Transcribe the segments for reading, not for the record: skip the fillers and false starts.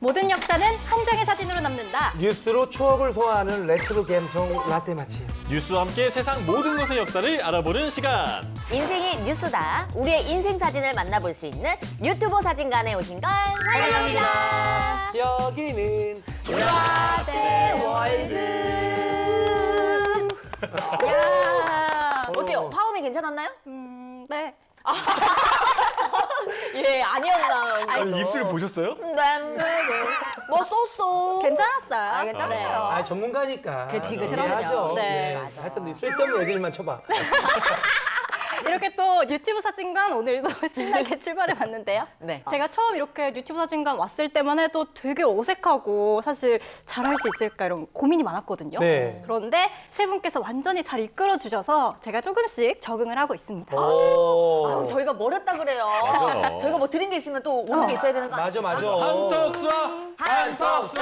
모든 역사는 한 장의 사진으로 남는다. 뉴스로 추억을 소화하는 레트로 감성 라떼 맛집. 뉴스와 함께 세상 모든 것의 역사를 알아보는 시간. 인생이 뉴스다. 우리의 인생 사진을 만나볼 수 있는 유튜버 사진관에 오신 걸 환영합니다. 여기는 라떼 월드. 야, 어때요? 화음이 괜찮았나요? 네. 예, 아니었나. 아니, 입술 보셨어요? 뭐 쏘쏘. 괜찮았어요. 아, 괜찮았어요. 아 전문가니까. 그치. 하죠. 네. 맞아. 하여튼 쓸데없는 얘기만 쳐봐. 이렇게 또 유튜브 사진관 오늘도 신나게 출발해봤는데요. 네. 제가 처음 이렇게 유튜브 사진관 왔을 때만 해도 되게 어색하고 사실 잘할 수 있을까 이런 고민이 많았거든요. 네. 그런데 세 분께서 완전히 잘 이끌어 주셔서 제가 조금씩 적응을 하고 있습니다. 아유, 저희가 뭘 했다 그래요. 맞아요. 저희가 뭐 드린 게 있으면 또 오는 게 있어야 되는 거 아니에요? 맞아. 한턱 쏴! 한턱 쏴!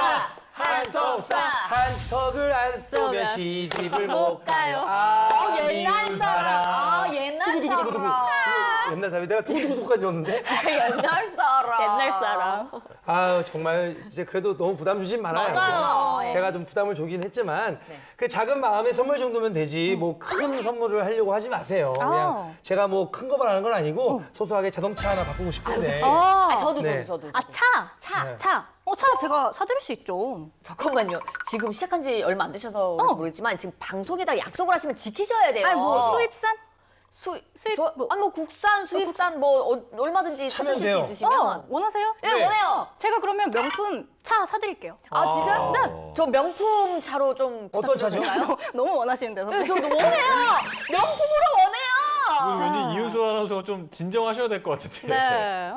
한턱 쏴! 한턱을 안 쏘면 시집을 못 가요. 아, 옛날 미운 사람. 아, 옛날 두구두구두구두구. 사람. 옛날 사람이 내가 두구두구두구까지 줬는데. 옛날 사람. 옛날 사람. 아유 정말 이제 그래도 너무 부담 주진 말아요. 맞아요. 제가 좀 부담을 주긴 했지만 네. 그 작은 마음의 선물 정도면 되지 뭐 큰 선물을 하려고 하지 마세요. 그냥 제가 뭐 큰 거 말하는 건 아니고 소소하게 자동차 하나 바꾸고 싶은데. 아, 저도. 네. 아, 차! 차. 차! 차 제가 사드릴 수 있죠. 잠깐만요. 지금 시작한 지 얼마 안 되셔서 모르겠지만 지금 방송에다 약속을 하시면 지키셔야 돼요. 아니, 뭐 수입산? 수입 뭐. 뭐 국산, 수입산 뭐 얼마든지 차면 찾으실 돼요. 수 있으시면. 원하세요? 네, 원해요. 제가 그러면 명품 차 사드릴게요. 아, 진짜요? 네. 저 명품 차로 좀 어떤 차죠? 부탁드려도 될까요? 너무 원하시는데 네, 선생님. 저도 원해요. 명품으로 원해요. 왠지 이윤수 아나운서가 좀 진정하셔야 될 것 같은데. 네.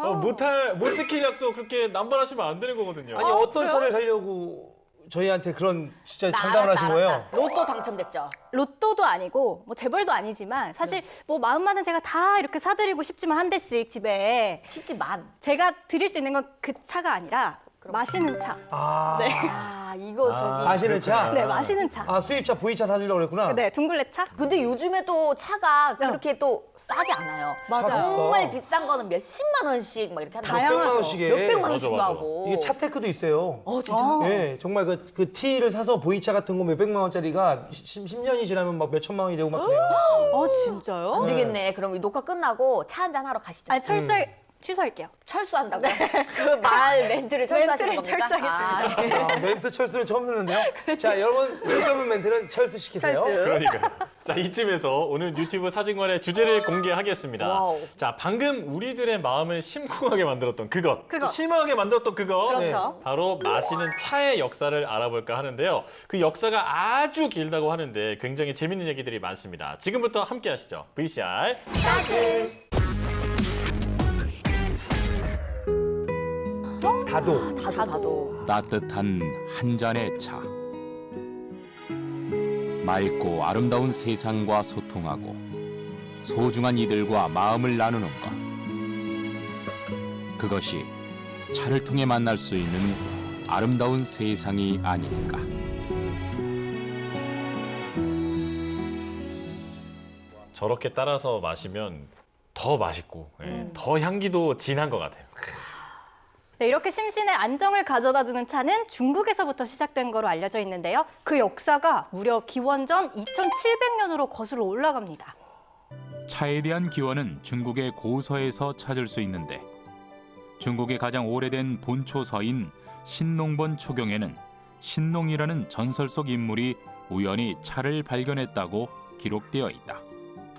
못 지킬 약속 그렇게 남발하시면 안 되는 거거든요. 아니 어떤 그래요? 차를 살려고 저희한테 그런 진짜 나 장담을 알았다, 하신 거예요? 알았다. 로또 당첨됐죠? 로또도 아니고 뭐 재벌도 아니지만 사실 뭐 마음만은 제가 다 이렇게 사드리고 싶지만 한 대씩 집에 쉽지만. 제가 드릴 수 있는 건 그 차가 아니라 마시는 차. 아, 네. 아, 이거 저기. 마시는 차? 네, 마시는 차. 아 수입차 V차 사주려고 그랬구나. 네, 둥글레 차. 근데 요즘에 또 차가 그렇게 또 싸지 않아요. 맞아요. 정말 비싼 거는 몇십만 원씩 막 이렇게 한다. 다양하죠. 몇백만 원씩에. 몇백만 원씩도 맞아. 하고. 이게 차테크도 있어요. 진짜? 네, 정말 그 T를 사서 보이차 같은 거 몇백만 원짜리가 10년이 지나면 막 몇천만 원이 되고 막 그래요. 진짜요? 안 되겠네. 그럼 이 녹화 끝나고 차 한잔 하러 가시죠. 아니, 취소할게요. 철수한다고요? 그 말 멘트를 철수하시는 멘트를 겁니까? 철수하겠습니다. 아, 예. 멘트 철수는 처음 듣는데요. 자, 여러분 쓸데없는 멘트는 철수시키세요. 철수. 그러니까요. 자, 이쯤에서 오늘 유튜브 사진관의 주제를 공개하겠습니다. 와우. 자, 방금 우리들의 마음을 심쿵하게 만들었던 그것. 그것. 실망하게 만들었던 그것. 그렇죠. 바로 마시는 차의 역사를 알아볼까 하는데요. 그 역사가 아주 길다고 하는데 굉장히 재밌는 얘기들이 많습니다. 지금부터 함께 하시죠. VCR. 다도. 다도. 따뜻한 한 잔의 차. 맑고 아름다운 세상과 소통하고 소중한 이들과 마음을 나누는 것. 그것이 차를 통해 만날 수 있는 아름다운 세상이 아닐까. 저렇게 따라서 마시면 더 맛있고 더 향기도 진한 것 같아요. 네, 이렇게 심신의 안정을 가져다주는 차는 중국에서부터 시작된 거로 알려져 있는데요. 그 역사가 무려 기원전 2700년으로 거슬러 올라갑니다. 차에 대한 기원은 중국의 고서에서 찾을 수 있는데 중국의 가장 오래된 본초서인 신농본 초경에는 신농이라는 전설 속 인물이 우연히 차를 발견했다고 기록되어 있다.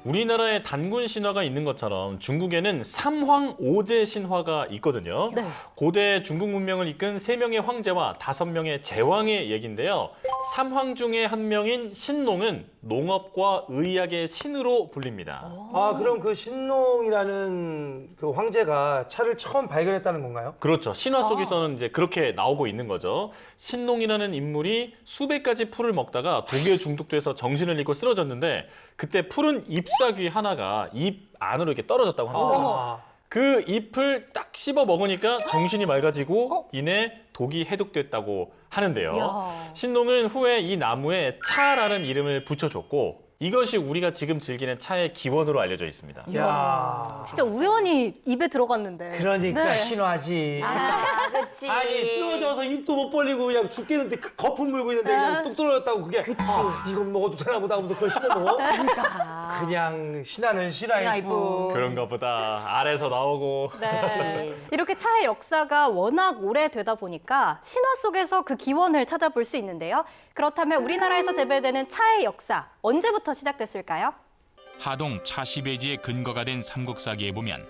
우리나라에 단군 신화가 있는 것처럼 중국에는 삼황오제 신화가 있거든요. 네. 고대 중국 문명을 이끈 3명의 황제와 5명의 제왕의 얘긴데요. 삼황 중에 한 명인 신농은 농업과 의학의 신으로 불립니다. 아, 그럼 그 신농이라는 그 황제가 차를 처음 발견했다는 건가요? 그렇죠. 신화 속에서는 이제 그렇게 나오고 있는 거죠. 신농이라는 인물이 수백 가지 풀을 먹다가 독에 중독돼서 정신을 잃고 쓰러졌는데 그때 푸른 잎사귀 하나가 입 안으로 이렇게 떨어졌다고 합니다. 아, 그 잎을 딱 씹어 먹으니까 정신이 맑아지고 이내 독이 해독됐다고 하는데요. 이야. 신농은 후에 이 나무에 차라는 이름을 붙여줬고 이것이 우리가 지금 즐기는 차의 기원으로 알려져 있습니다. 야. 진짜 우연히 입에 들어갔는데. 그러니까 네. 신화지. 아, 그렇지. 아니 쓰러져서 입도 못 벌리고 그냥 죽겠는데 그 거품 물고 있는데 그냥 뚝 떨어졌다고 그게 이건 먹어도 되나 보다 하면서 그걸 씹어 먹어? 그냥 신화는 신화일 뿐. 그런가 보다. 알에서 나오고. 네. 이렇게 차의 역사가 워낙 오래되다 보니까 신화 속에서 그 기원을 찾아볼 수 있는데요. 그렇다면 우리나라에서 재배되는 차의 역사 언제부터 시작됐을까요? 하동 차시배지의 근거가 된 삼국사기에 보면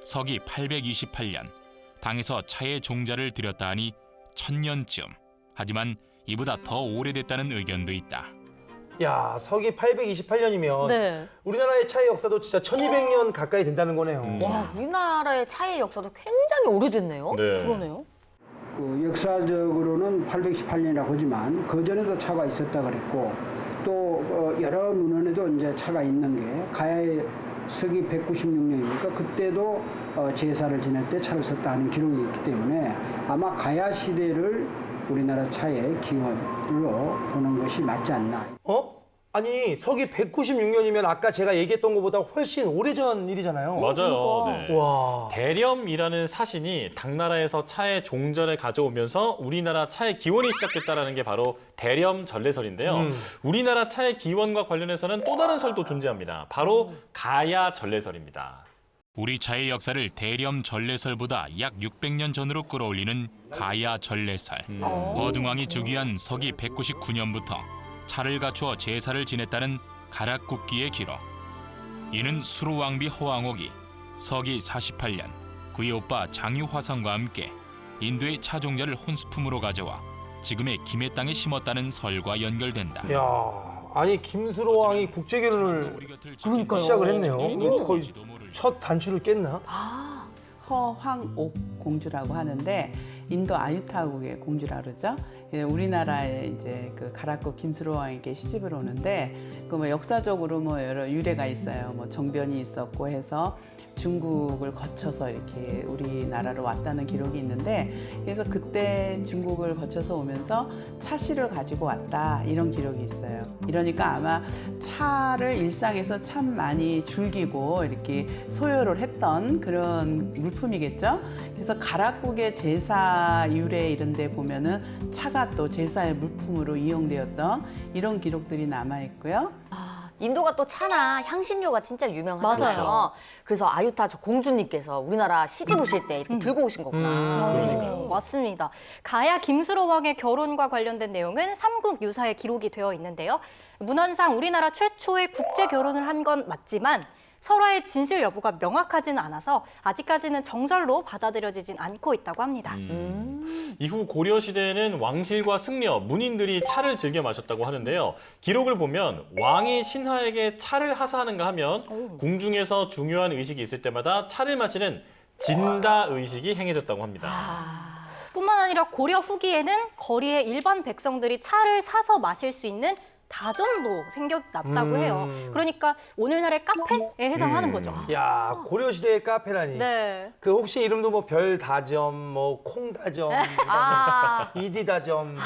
서기 828년 당에서 차의 종자를 들였다 하니 1000년쯤. 하지만 이보다 더 오래됐다는 의견도 있다. 야, 서기 828년이면 네. 우리나라의 차의 역사도 진짜 1200년 가까이 된다는 거네요. 와, 우리나라의 차의 역사도 굉장히 오래됐네요. 네. 그러네요. 그 역사적으로는 818년이라고 하지만 그 전에도 차가 있었다 그랬고 또 여러 문헌에도 이제 차가 있는 게 가야의 서기 196년이니까 그때도 제사를 지낼 때 차를 썼다 하는 기록이 있기 때문에 아마 가야 시대를 우리나라 차의 기원으로 보는 것이 맞지 않나. 아니, 서기 196년이면 아까 제가 얘기했던 것보다 훨씬 오래전 일이잖아요. 맞아요. 네. 와. 대렴이라는 사신이 당나라에서 차의 종자를 가져오면서 우리나라 차의 기원이 시작됐다는 게 바로 대렴 전래설인데요. 우리나라 차의 기원과 관련해서는 또 다른 설도 존재합니다. 바로 가야 전래설입니다. 우리 차의 역사를 대렴 전래설보다 약 600년 전으로 끌어올리는 가야 전래설. 거등왕이 즉위한 서기 199년부터 차를 갖추어 제사를 지냈다는 가락국기의 기록. 이는 수루왕비 허왕옥이 서기 48년 그의 오빠 장유화성과 함께 인도의 차 종자를 혼수품으로 가져와 지금의 김해 땅에 심었다는 설과 연결된다. 야, 아니 김수로 왕이 국제 결혼을 시작을 했네요. 거의 첫 단추를 깼나? 허황옥 공주라고 하는데 인도 아유타국의 공주라 그러죠. 우리나라에 이제 그 가락국 김수로왕에게 시집을 오는데 그 뭐 역사적으로 뭐 여러 유래가 있어요. 뭐 정변이 있었고 해서 중국을 거쳐서 이렇게 우리나라로 왔다는 기록이 있는데 그래서 그때 중국을 거쳐서 오면서 차씨를 가지고 왔다 이런 기록이 있어요. 이러니까 아마 차를 일상에서 참 많이 즐기고 이렇게 소요를 했던 그런 물품이겠죠. 그래서 가락국의 제사 유래 이런 데 보면은 차가 또 제사의 물품으로 이용되었던 이런 기록들이 남아 있고요. 인도가 또 차나 향신료가 진짜 유명하잖아요. 맞아요. 그래서 아유타 저 공주님께서 우리나라 시집 오실 때 이렇게 들고 오신 거구나. 그러니까요. 맞습니다. 가야 김수로 왕의 결혼과 관련된 내용은 삼국 유사에 기록이 되어 있는데요. 문헌상 우리나라 최초의 국제 결혼을 한 건 맞지만 설화의 진실 여부가 명확하지는 않아서 아직까지는 정설로 받아들여지진 않고 있다고 합니다. 이후 고려 시대에는 왕실과 승려, 문인들이 차를 즐겨 마셨다고 하는데요. 기록을 보면 왕이 신하에게 차를 하사하는가 하면 궁중에서 중요한 의식이 있을 때마다 차를 마시는 진다 의식이 행해졌다고 합니다. 뿐만 아니라 고려 후기에는 거리의 일반 백성들이 차를 사서 마실 수 있는 다점도 생겨났다고 해요. 그러니까 오늘날의 카페에 해당하는 거죠. 야, 고려 시대의 카페라니. 네. 그 혹시 이름도 뭐 별다점, 뭐 콩다점, 이디다점,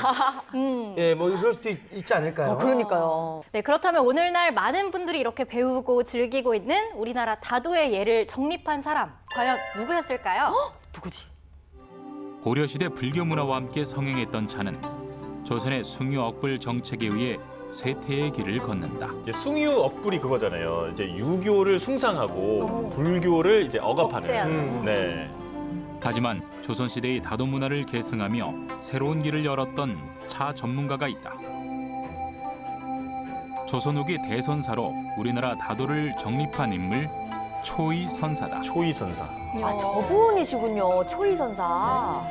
예, 뭐 그럴 수도 있지 않을까요? 그러니까요. 네, 그렇다면 오늘날 많은 분들이 이렇게 배우고 즐기고 있는 우리나라 다도의 예를 정립한 사람, 과연 누구였을까요? 누구지? 고려시대 불교 문화와 함께 성행했던 차는 조선의 숭유억불 정책에 의해 쇠퇴의 길을 걷는다. 이제 숭유 억불이 그거잖아요. 이제 유교를 숭상하고 불교를 이제 억압하는. 억제하는. 네. 하지만 조선시대의 다도 문화를 계승하며 새로운 길을 열었던 차 전문가가 있다. 조선 후기 대선사로 우리나라 다도를 정립한 인물 초이선사다. 초이선사. 아, 저분이시군요. 초이선사.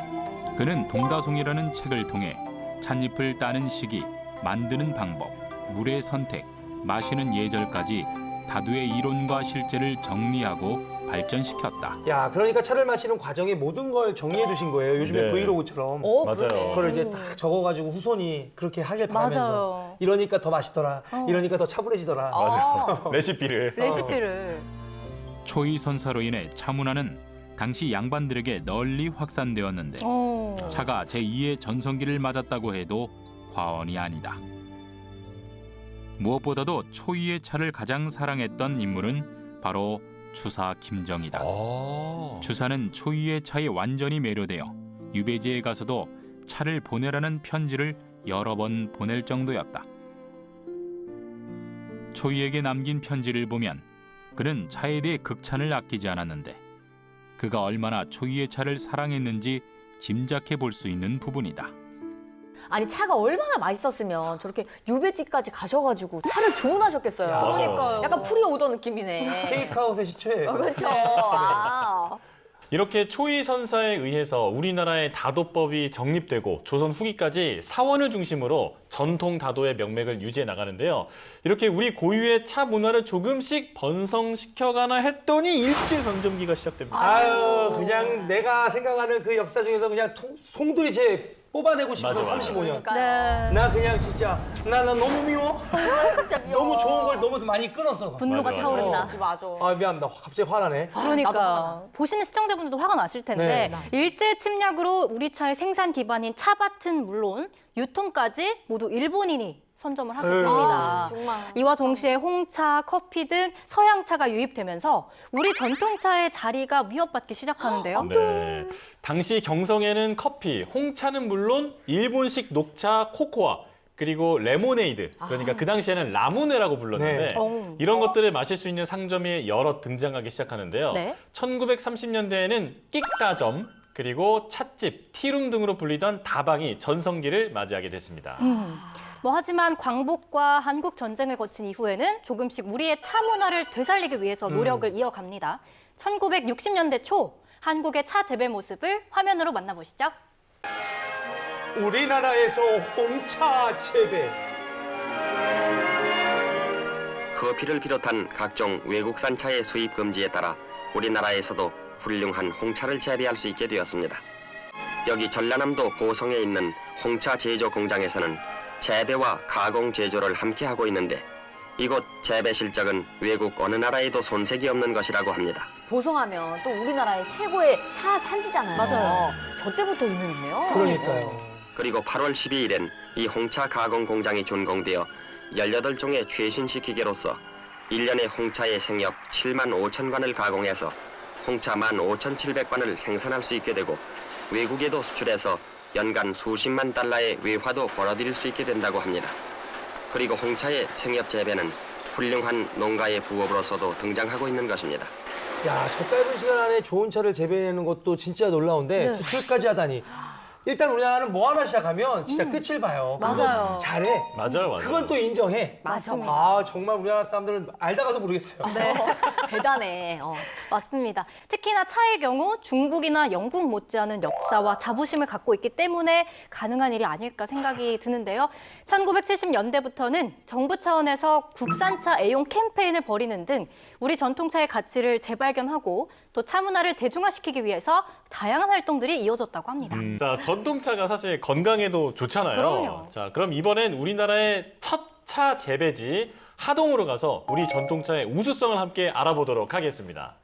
그는 동다송이라는 책을 통해 찻잎을 따는 시기, 만드는 방법, 물의 선택, 마시는 예절까지 다도의 이론과 실제를 정리하고 발전시켰다. 야, 그러니까 차를 마시는 과정에 모든 걸 정리해 두신 거예요. 요즘에 네. 브이로그처럼. 맞아요. 그러네. 그걸 이제 딱 적어가지고 후손이 그렇게 하길 바라면서 맞아요. 이러니까 더 맛있더라. 이러니까 더 차분해지더라. 맞아요. 레시피를. 레시피를. 초이선사로 인해 차 문화는 당시 양반들에게 널리 확산되었는데 차가 제2의 전성기를 맞았다고 해도 과언이 아니다. 무엇보다도 초이의 차를 가장 사랑했던 인물은 바로 주사 김정이다. 주사는 초이의 차에 완전히 매료되어 유배지에 가서도 차를 보내라는 편지를 여러 번 보낼 정도였다. 초이에게 남긴 편지를 보면 그는 차에 대해 극찬을 아끼지 않았는데 그가 얼마나 초이의 차를 사랑했는지 짐작해 볼 수 있는 부분이다. 아니 차가 얼마나 맛있었으면 저렇게 유배지까지 가셔가지고 차를 주문하셨겠어요. 야, 그러니까요. 약간 풀이 오던 느낌이네. 테이크아웃의 시초예요. 그렇죠. 아. 이렇게 초이 선사에 의해서 우리나라의 다도법이 정립되고 조선 후기까지 사원을 중심으로 전통 다도의 명맥을 유지해 나가는데요. 이렇게 우리 고유의 차 문화를 조금씩 번성시켜가나 했더니 일제강점기가 시작됩니다. 아유, 그냥 내가 생각하는 그 역사 중에서 그냥 송두리 제 뽑아내고 싶은 맞아, 맞아. 35년. 네. 나 그냥 진짜 나 너무 미워. 진짜 미워. 너무 좋은 걸 너무 많이 끊었어. 분노가 맞아, 차오른다. 맞아. 아 미안합니다. 갑자기 화나네. 나도 그러니까 화나. 보시는 시청자분들도 화가 나실 텐데 일제 침략으로 우리 차의 생산 기반인 차밭은 물론 유통까지 모두 일본인이 선점을 하게 됩니다. 아, 정말. 이와 동시에 홍차, 커피 등 서양차가 유입되면서 우리 전통차의 자리가 위협받기 시작하는데요. 네. 당시 경성에는 커피, 홍차는 물론 일본식 녹차, 코코아, 그리고 레모네이드, 그러니까 그 당시에는 라무네라고 불렀는데 네. 이런 것들을 마실 수 있는 상점이 여러 등장하기 시작하는데요. 네. 1930년대에는 끽다점, 그리고 찻집, 티룸 등으로 불리던 다방이 전성기를 맞이하게 됐습니다. 하지만 광복과 한국 전쟁을 거친 이후에는 조금씩 우리의 차 문화를 되살리기 위해서 노력을 이어갑니다. 1960년대 초 한국의 차 재배 모습을 화면으로 만나보시죠. 우리나라에서 홍차 재배. 커피를 비롯한 각종 외국산 차의 수입 금지에 따라 우리나라에서도 훌륭한 홍차를 재배할 수 있게 되었습니다. 여기 전라남도 보성에 있는 홍차 제조 공장에서는 재배와 가공 제조를 함께 하고 있는데 이곳 재배 실적은 외국 어느 나라에도 손색이 없는 것이라고 합니다. 보성하면 또 우리나라의 최고의 차 산지잖아요. 맞아요. 저 때부터 유명했네요. 그러니까요. 그리고 8월 12일엔 이 홍차 가공 공장이 준공되어 18종의 최신식 기계로서 1년에 홍차의 생엽 7만 5천 관을 가공해서 홍차 15,700관을 생산할 수 있게 되고 외국에도 수출해서 연간 수십만 달러의 외화도 벌어들일 수 있게 된다고 합니다. 그리고 홍차의 생엽 재배는 훌륭한 농가의 부업으로서도 등장하고 있는 것입니다. 야, 저 짧은 시간 안에 좋은 차를 재배하는 것도 진짜 놀라운데 수출까지 하다니. 일단 우리나라는 뭐 하나 시작하면 진짜 끝을 봐요. 맞아요. 잘해. 맞아요. 그건 또 인정해. 맞습니다. 아, 정말 우리나라 사람들은 알다가도 모르겠어요. 대단해. 맞습니다. 특히나 차의 경우 중국이나 영국 못지않은 역사와 자부심을 갖고 있기 때문에 가능한 일이 아닐까 생각이 드는데요. 1970년대부터는 정부 차원에서 국산차 애용 캠페인을 벌이는 등 우리 전통차의 가치를 재발견하고 또 차 문화를 대중화시키기 위해서 다양한 활동들이 이어졌다고 합니다. 자, 전통차가 사실 건강에도 좋잖아요. 그럼요. 자, 그럼 이번엔 우리나라의 첫 차 재배지 하동으로 가서 우리 전통차의 우수성을 함께 알아보도록 하겠습니다.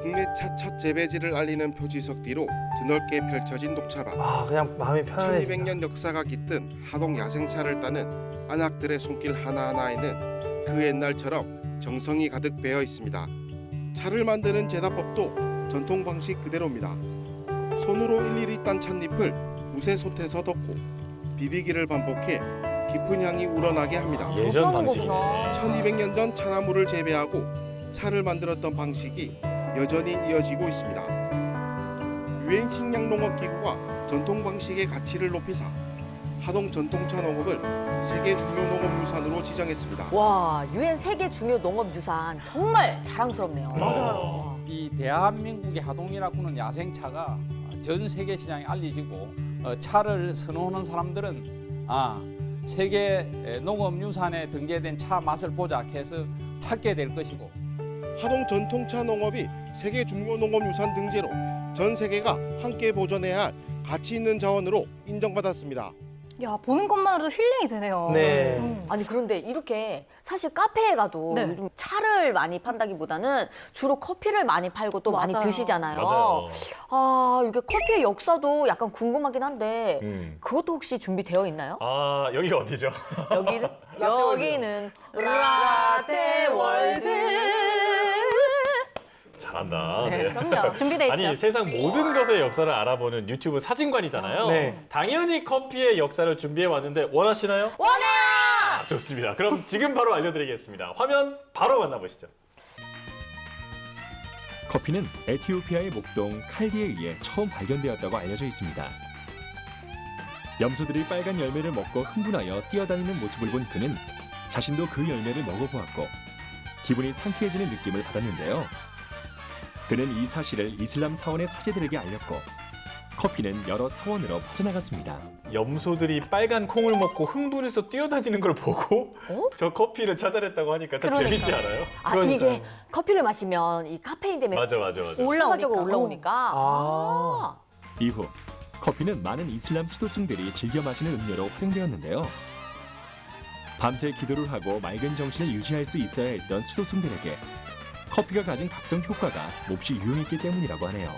국내 차 첫 재배지를 알리는 표지석 뒤로 드넓게 펼쳐진 녹차밭. 아, 그냥 마음이 편안해. 1200년 역사가 깃든 하동 야생차를 따는 안악들의 손길 하나하나에는 그 옛날처럼 정성이 가득 배어 있습니다. 차를 만드는 제다법도 전통 방식 그대로입니다. 손으로 일일이 딴 찻잎을 무쇠 솥에서 덮고 비비기를 반복해 깊은 향이 우러나게 합니다. 예전 방식이네. 1200년 전 차나무를 재배하고 차를 만들었던 방식이 여전히 이어지고 있습니다. 유엔 식량 농업 기구가 전통 방식의 가치를 높이사 하동 전통차 농업을 세계 중요 농업 유산으로 지정했습니다. 와, 유엔 세계 중요 농업 유산 정말 자랑스럽네요. 맞아요. 이 대한민국의 하동이라고는 야생차가 전 세계 시장에 알려지고 차를 선호하는 사람들은 세계 농업유산에 등재된 차 맛을 보자 해서 찾게 될 것이고 하동 전통차 농업이 세계 중요 농업 유산 등재로 전 세계가 함께 보존해야 할 가치 있는 자원으로 인정받았습니다. 야, 보는 것만으로도 힐링이 되네요. 네. 아니 그런데 이렇게 사실 카페에 가도 네. 요즘 차를 많이 판다기보다는 주로 커피를 많이 팔고 또 많이 맞아요. 드시잖아요. 맞아요. 아, 이게 커피의 역사도 약간 궁금하긴 한데 음. 그것도 혹시 준비되어 있나요? 아, 여기가 어디죠? 여기는 라떼 월드. 잘한다. 네. 그럼요. 준비돼 있죠. 아니, 세상 모든 것의 역사를 알아보는 유튜브 사진관이잖아요. 네. 당연히 커피의 역사를 준비해 왔는데 원하시나요? 원해요! 아, 좋습니다. 그럼 지금 바로 알려드리겠습니다. 화면 바로 만나보시죠. 커피는 에티오피아의 목동 칼디에 의해 처음 발견되었다고 알려져 있습니다. 염소들이 빨간 열매를 먹고 흥분하여 뛰어다니는 모습을 본 그는 자신도 그 열매를 먹어보았고 기분이 상쾌해지는 느낌을 받았는데요. 그는 이 사실을 이슬람 사원의 사제들에게 알렸고 커피는 여러 사원으로 퍼져나갔습니다. 염소들이 빨간 콩을 먹고 흥분해서 뛰어다니는 걸 보고 저 커피를 찾아냈다고 하니까 참 그러니까요. 재밌지 않아요? 아, 그러니까요. 이게 커피를 마시면 이 카페인 때문에 맞아. 올라오니까. 올라오니까. 이후 커피는 많은 이슬람 수도승들이 즐겨 마시는 음료로 활용되었는데요. 밤새 기도를 하고 맑은 정신을 유지할 수 있어야 했던 수도승들에게 커피가 가진 각성 효과가 몹시 유용했기 때문이라고 하네요.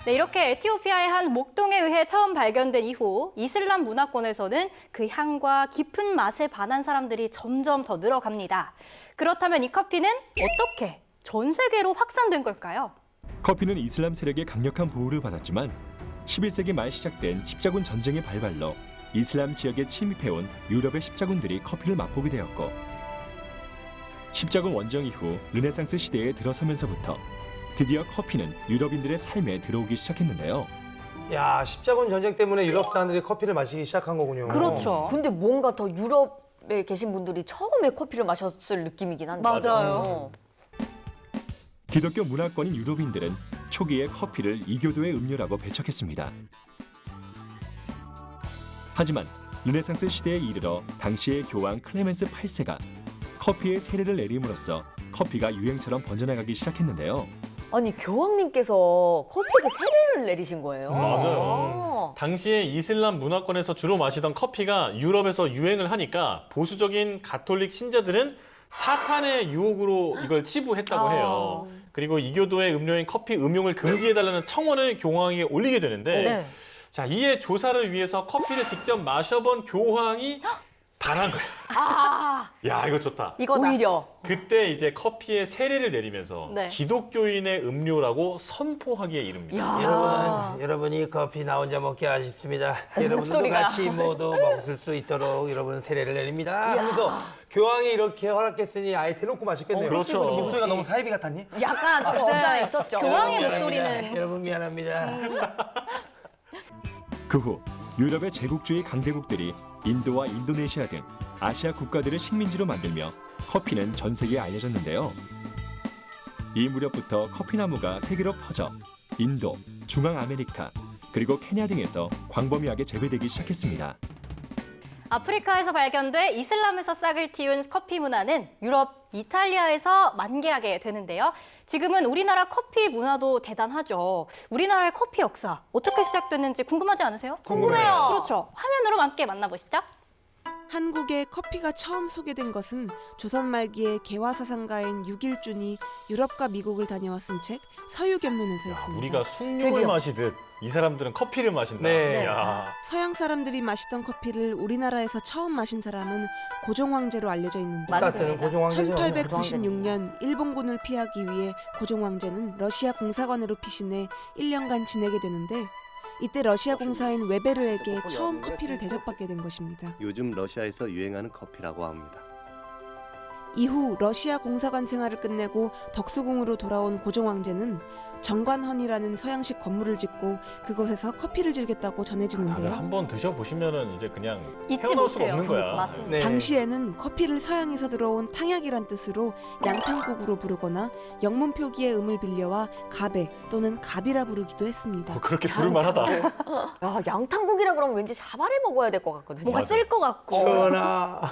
네, 이렇게 에티오피아의 한 목동에 의해 처음 발견된 이후 이슬람 문화권에서는 그 향과 깊은 맛에 반한 사람들이 점점 더 늘어갑니다. 그렇다면 이 커피는 어떻게 전 세계로 확산된 걸까요? 커피는 이슬람 세력의 강력한 보호를 받았지만 11세기 말 시작된 십자군 전쟁의 발발로 이슬람 지역에 침입해온 유럽의 십자군들이 커피를 맛보게 되었고 십자군 원정 이후 르네상스 시대에 들어서면서부터 드디어 커피는 유럽인들의 삶에 들어오기 시작했는데요. 야, 십자군 전쟁 때문에 유럽 사람들이 커피를 마시기 시작한 거군요. 그렇죠. 근데 뭔가 더 유럽에 계신 분들이 처음에 커피를 마셨을 느낌이긴 한데. 맞아요. 기독교 문화권인 유럽인들은 초기에 커피를 이교도의 음료라고 배척했습니다. 하지만 르네상스 시대에 이르러 당시의 교황 클레멘스 8세가 커피의 세례를 내림으로써 커피가 유행처럼 번져나가기 시작했는데요. 아니 교황님께서 커피에 세례를 내리신 거예요. 맞아요. 당시에 이슬람 문화권에서 주로 마시던 커피가 유럽에서 유행을 하니까 보수적인 가톨릭 신자들은 사탄의 유혹으로 이걸 치부했다고 해요. 그리고 이교도의 음료인 커피 음용을 금지해달라는 청원을 교황에게 올리게 되는데 네. 자, 이에 조사를 위해서 커피를 직접 마셔본 교황이 반한 거예요. 아, 야, 이거 좋다. 이거다. 오히려. 그때 이제 커피에 세례를 내리면서 네. 기독교인의 음료라고 선포하기에 이릅니다. 여러분이 커피 나 혼자 먹기 아쉽습니다. 여러분도 목소리가. 같이 모두 먹을 수 있도록 여러분 세례를 내립니다. 하면서 교황이 이렇게 허락했으니 아예 대놓고 마셨겠네요. 그렇죠. 목소리가 너무 사이비 같았니? 약간 좀 없잖아 있었죠. 교황의 여러분 미안합니다. 목소리는. 여러분 미안합니다. 그 후 유럽의 제국주의 강대국들이 인도와 인도네시아 등 아시아 국가들을 식민지로 만들며 커피는 전 세계에 알려졌는데요. 이 무렵부터 커피나무가 세계로 퍼져 인도, 중앙아메리카, 그리고 케냐 등에서 광범위하게 재배되기 시작했습니다. 아프리카에서 발견돼 이슬람에서 싹을 틔운 커피 문화는 유럽, 이탈리아에서 만개하게 되는데요. 지금은 우리나라 커피 문화도 대단하죠. 우리나라의 커피 역사 어떻게 시작됐는지 궁금하지 않으세요? 궁금해요. 그렇죠. 화면으로 함께 만나보시죠. 한국에 커피가 처음 소개된 것은 조선 말기에 개화사상가인 육일준이 유럽과 미국을 다녀왔은 책 서유견문에서였습니다. 우리가 숭늉을 마시듯 이 사람들은 커피를 마신다. 네. 야. 서양 사람들이 마시던 커피를 우리나라에서 처음 마신 사람은 고종 황제로 알려져 있는데 따뜻한 고종 황제죠. 1896년 일본군을 피하기 위해 고종 황제는 러시아 공사관으로 피신해 1년간 지내게 되는데 이때 러시아 공사인 웨베르에게 처음 커피를 대접받게 된 것입니다. 요즘 러시아에서 유행하는 커피라고 합니다. 이후 러시아 공사관 생활을 끝내고 덕수궁으로 돌아온 고종 황제는 정관헌이라는 서양식 건물을 짓고 그곳에서 커피를 즐겼다고 전해지는데요. 한번 드셔보시면은 이제 그냥 잊지 헤어나올 수가 못해요. 없는 거야. 맞습니다. 네. 당시에는 커피를 서양에서 들어온 탕약이란 뜻으로 양탕국으로 부르거나 영문 표기의 음을 빌려와 가베 또는 갑이라 부르기도 했습니다. 그렇게 부를만하다. 야, 양탕국이라 그러면 왠지 사발에 먹어야 될 것 같거든요. 뭔가 쓸 것 같고. 전하.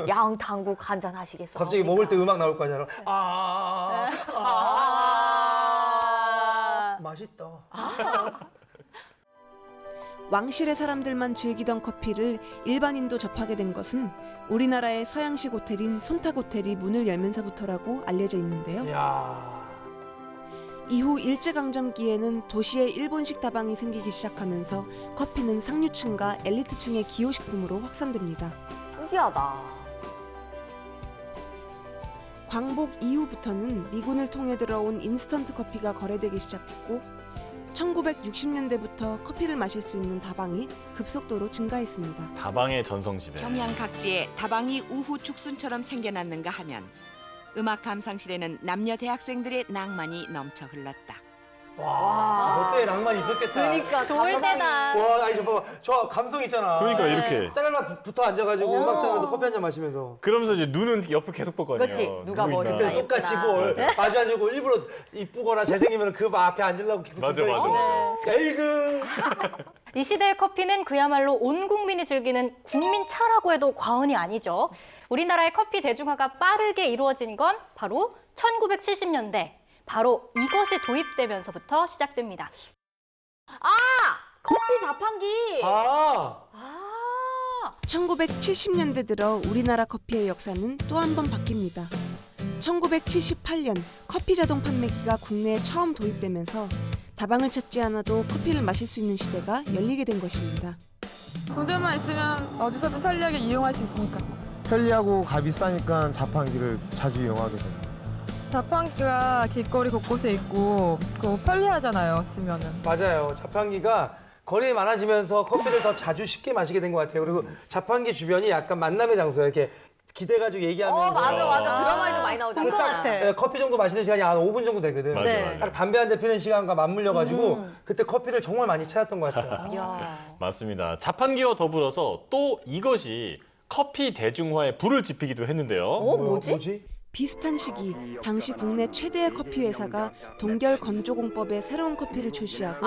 양탕국 한잔 하시겠어요? 갑자기 먹을 때 음악 나올 거잖아. 맛있다. 왕실의 사람들만 즐기던 커피를 일반인도 접하게 된 것은 우리나라의 서양식 호텔인 손탁 호텔이 문을 열면서부터라고 알려져 있는데요. 이후 일제강점기에는 도시에 일본식 다방이 생기기 시작하면서 커피는 상류층과 엘리트층의 기호식품으로 확산됩니다. 신기하다. 광복 이후부터는 미군을 통해 들어온 인스턴트 커피가 거래되기 시작했고 1960년대부터 커피를 마실 수 있는 다방이 급속도로 증가했습니다. 다방의 전성시대. 평양 각지에 다방이 우후 죽순처럼 생겨났는가 하면 음악 감상실에는 남녀 대학생들의 낭만이 넘쳐 흘렀다. 와, 그때 낭만 있었겠다. 그러니까 좋을 때다. 와, 아니 저 감성 있잖아. 그러니까 이렇게. 짜라라 붙어 앉아가지고 음악 들으면서 커피 한잔 마시면서. 그러면서 이제 눈은 옆을 계속 보거든요. 그렇지. 누가 누구 있나. 멋있다. 그때 똑같이 뭘 마주앉고 일부러 이쁘거나 잘생기면 그 앞에 앉으려고 계속 맞아. 에이그. 이 시대의 커피는 그야말로 온 국민이 즐기는 국민차라고 해도 과언이 아니죠. 우리나라의 커피 대중화가 빠르게 이루어진 건 바로 1970년대. 바로 이것이 도입되면서부터 시작됩니다. 커피 자판기. 1970년대 들어 우리나라 커피의 역사는 또 한 번 바뀝니다. 1978년 커피 자동 판매기가 국내에 처음 도입되면서 다방을 찾지 않아도 커피를 마실 수 있는 시대가 열리게 된 것입니다. 돈들만 있으면 어디서든 편리하게 이용할 수 있으니까. 편리하고 값이 싸니까 자판기를 자주 이용하게 됩니다. 자판기가 길거리 곳곳에 있고 편리하잖아요, 쓰면은. 맞아요. 자판기가 거리에 많아지면서 커피를 더 자주 쉽게 마시게 된 것 같아요. 그리고 자판기 주변이 약간 만남의 장소예요. 이렇게 기대가지고 얘기하면서. 맞아. 드라마에도 많이 나오잖아. 딱 커피 정도 마시는 시간이 한 5분 정도 되거든. 맞아. 딱 담배 한 대 피는 시간과 맞물려가지고 그때 커피를 정말 많이 찾았던 것 같아요. 맞습니다. 자판기와 더불어서 또 이것이 커피 대중화에 불을 지피기도 했는데요. 뭐지? 비슷한 시기 당시 국내 최대의 커피 회사가 동결 건조공법에 새로운 커피를 출시하고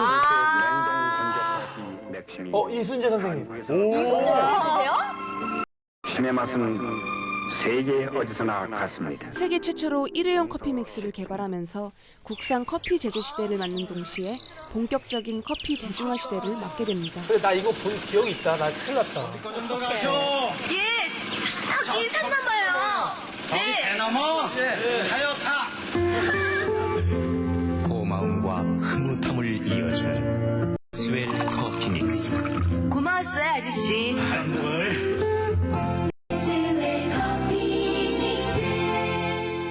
이순재 선생님. 누구세요? 신의 맛은 세계 어디서나 같습니다. 세계 최초로 일회용 커피 믹스를 개발하면서 국산 커피 제조 시대를 맞는 동시에 본격적인 커피 대중화 시대를 맞게 됩니다. 근데 나 이거 본 기억이 있다. 나 큰일 났다. 저기 산만 봐요. 네. 넘어. 하여타. 고마움과 흐뭇함을 이어주는 스웰 커피 믹스. 고마웠어요, 아저씨.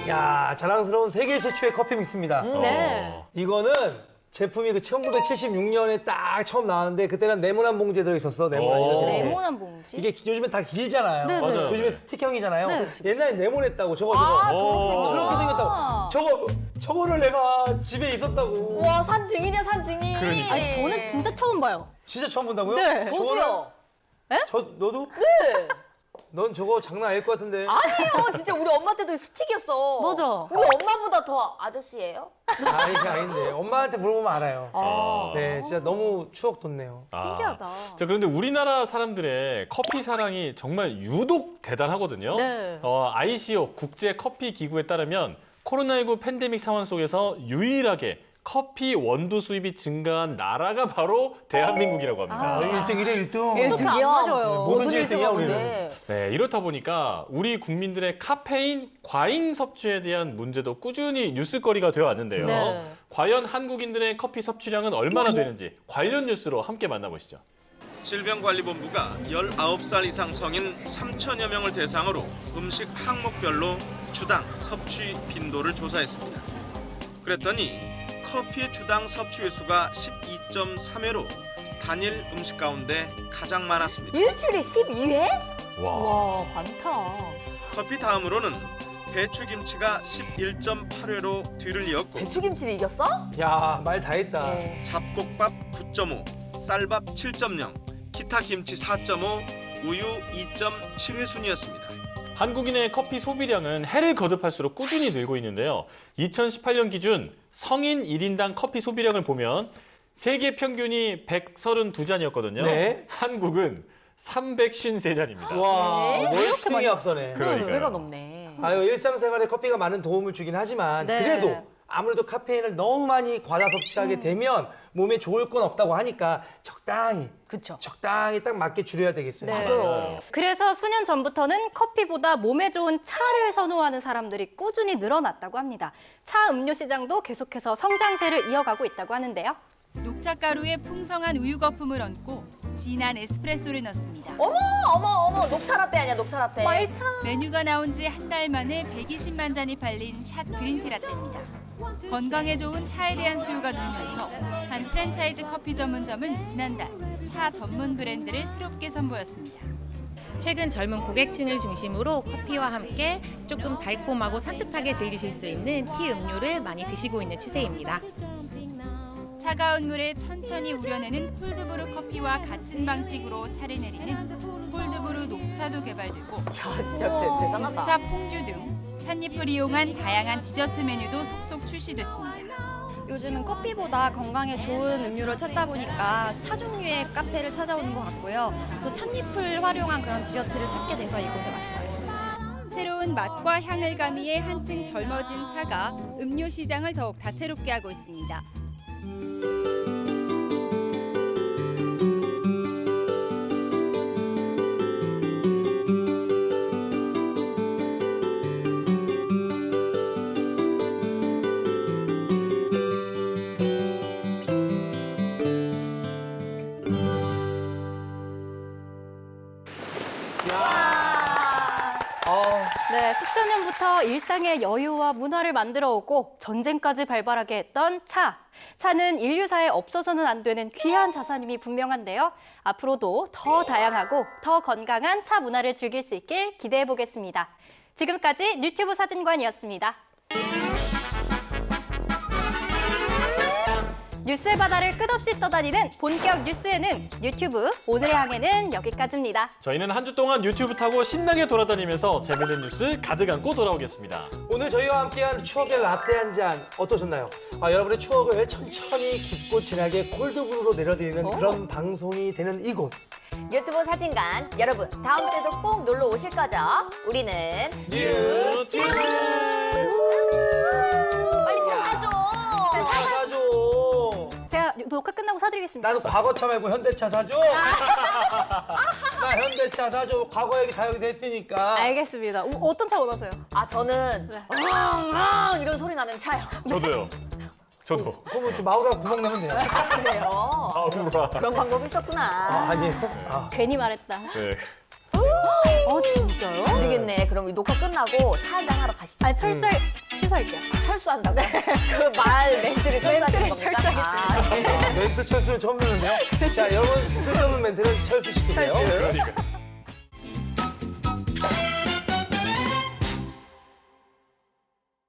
야, 자랑스러운 세계 최초의 커피 믹스입니다. 네. 이거는 제품이 그 1976년에 딱 처음 나왔는데 그때는 네모난 봉지에 들어있었어. 네모난 봉지? 이게 요즘에 다 길잖아요. 네, 맞아요. 요즘에 스틱형이잖아요. 네. 옛날에 네모냈다고 저거. 저렇게 생겼다고. 저거를 내가 집에 있었다고. 와, 산 증인이야, 산 증인. 그러니까. 아니, 저는 진짜 처음 봐요. 진짜 처음 본다고요? 네. 저도요. 너도? 네. 넌 저거 장난 아닐 것 같은데. 아니에요. 진짜 우리 엄마 때도 스틱이었어. 맞아. 우리 엄마보다 더 아저씨예요? 아니, 그게 아닌데. 엄마한테 물어보면 알아요. 네, 진짜 너무 추억 돋네요. 신기하다. 자, 그런데 우리나라 사람들의 커피 사랑이 정말 유독 대단하거든요. 네. ICO 국제 커피 기구에 따르면 코로나19 팬데믹 상황 속에서 유일하게 커피 원두 수입이 증가한 나라가 바로 대한민국이라고 합니다. 1등이래, 1등. 어떻게 안 마셔요? 뭐든지 1등이야, 우리는. 네, 이렇다 보니까 우리 국민들의 카페인 과잉 섭취에 대한 문제도 꾸준히 뉴스거리가 되어 왔는데요. 네. 과연 한국인들의 커피 섭취량은 얼마나 되는지 관련 뉴스로 함께 만나보시죠. 질병관리본부가 19살 이상 성인 3천여 명을 대상으로 음식 항목별로 주당 섭취 빈도를 조사했습니다. 그랬더니 커피의 주당 섭취 횟수가 12.3회로 단일 음식 가운데 가장 많았습니다. 일주일에 12회? 와, 많다. 커피 다음으로는 배추김치가 11.8회로 뒤를 이었고 배추김치를 이겼어? 야, 말 다 했다. 잡곡밥 9.5, 쌀밥 7.0, 기타 김치 4.5, 우유 2.7회 순이었습니다. 한국인의 커피 소비량은 해를 거듭할수록 꾸준히 늘고 있는데요. 2018년 기준 성인 1인당 커피 소비량을 보면 세계 평균이 132잔이었거든요. 네. 한국은 353잔입니다. 와, 월등히 앞서네. 그러니까요. 2배가 넘네. 일상생활에 커피가 많은 도움을 주긴 하지만 네. 그래도 아무래도 카페인을 너무 많이 과다 섭취하게 되면 몸에 좋을 건 없다고 하니까 적당히 딱 맞게 줄여야 되겠어요. 네. 그래서 수년 전부터는 커피보다 몸에 좋은 차를 선호하는 사람들이 꾸준히 늘어났다고 합니다. 차 음료 시장도 계속해서 성장세를 이어가고 있다고 하는데요. 녹차가루에 풍성한 우유 거품을 얹고 진한 에스프레소를 넣습니다. 어머, 녹차라떼 아니야, 녹차라떼. 말차. 메뉴가 나온 지 한 달 만에 120만 잔이 팔린 샷 그린티 라떼입니다. 건강에 좋은 차에 대한 수요가 늘면서 한 프랜차이즈 커피 전문점은 지난달 차 전문 브랜드를 새롭게 선보였습니다. 최근 젊은 고객층을 중심으로 커피와 함께 조금 달콤하고 산뜻하게 즐기실 수 있는 티 음료를 많이 드시고 있는 추세입니다. 차가운 물에 천천히 우려내는 콜드브루 커피와 같은 방식으로 차를 내리는 콜드브루 녹차도 개발되고 진짜 대단하다. 녹차 퐁듀 등 찻잎을 이용한 다양한 디저트 메뉴도 속속 출시됐습니다. 요즘은 커피보다 건강에 좋은 음료를 찾다 보니까 차 종류의 카페를 찾아오는 것 같고요. 또 찻잎을 활용한 그런 디저트를 찾게 돼서 이곳에 왔어요. 새로운 맛과 향을 가미해 한층 젊어진 차가 음료 시장을 더욱 다채롭게 하고 있습니다. 네, 수천 년부터 일상의 여유와 문화를 만들어 오고 전쟁까지 발발하게 했던 차. 차는 인류사에 없어서는 안 되는 귀한 자산임이 분명한데요. 앞으로도 더 다양하고 더 건강한 차 문화를 즐길 수 있길 기대해 보겠습니다. 지금까지 유튜브 사진관이었습니다. 뉴스의 바다를 끝없이 떠다니는 본격 뉴스에는 유튜브 오늘의 항해는 여기까지입니다. 저희는 한 주 동안 유튜브 타고 신나게 돌아다니면서 재밌는 뉴스 가득 안고 돌아오겠습니다. 오늘 저희와 함께한 추억의 라떼 한 잔 어떠셨나요? 여러분의 추억을 천천히 깊고 진하게 콜드브루로 내려드리는 그런 방송이 되는 이곳. 유튜브 사진관 여러분 다음 주에도 꼭 놀러 오실 거죠? 우리는 유튜브. 빨리 찾아줘. 사줘. 제가 녹화 끝나고 사드리겠습니다. 나는 과거차 말고 현대차 사줘. 나 현대차 사줘. 과거 얘기 다 여기 됐으니까. 알겠습니다. 어떤 차 원하세요? 저는 이런 소리 나는 차요. 저도요. 저도. 그러면 좀 마우라 구멍 내면 돼요. 그래요. 그런 방법이 있었구나. 아니에요? 괜히 말했다. 네. 진짜요? 모르겠네. 그럼 이 녹화 끝나고 차 한잔 하러 가시죠. 취소할게요. 철수한다고? 그 말 멘트를 철수하는 겁니까? 멘트 철수를 처음 듣는데요? 자, 여러분 쓸데없는 멘트는 철수시키세요. 그러니까.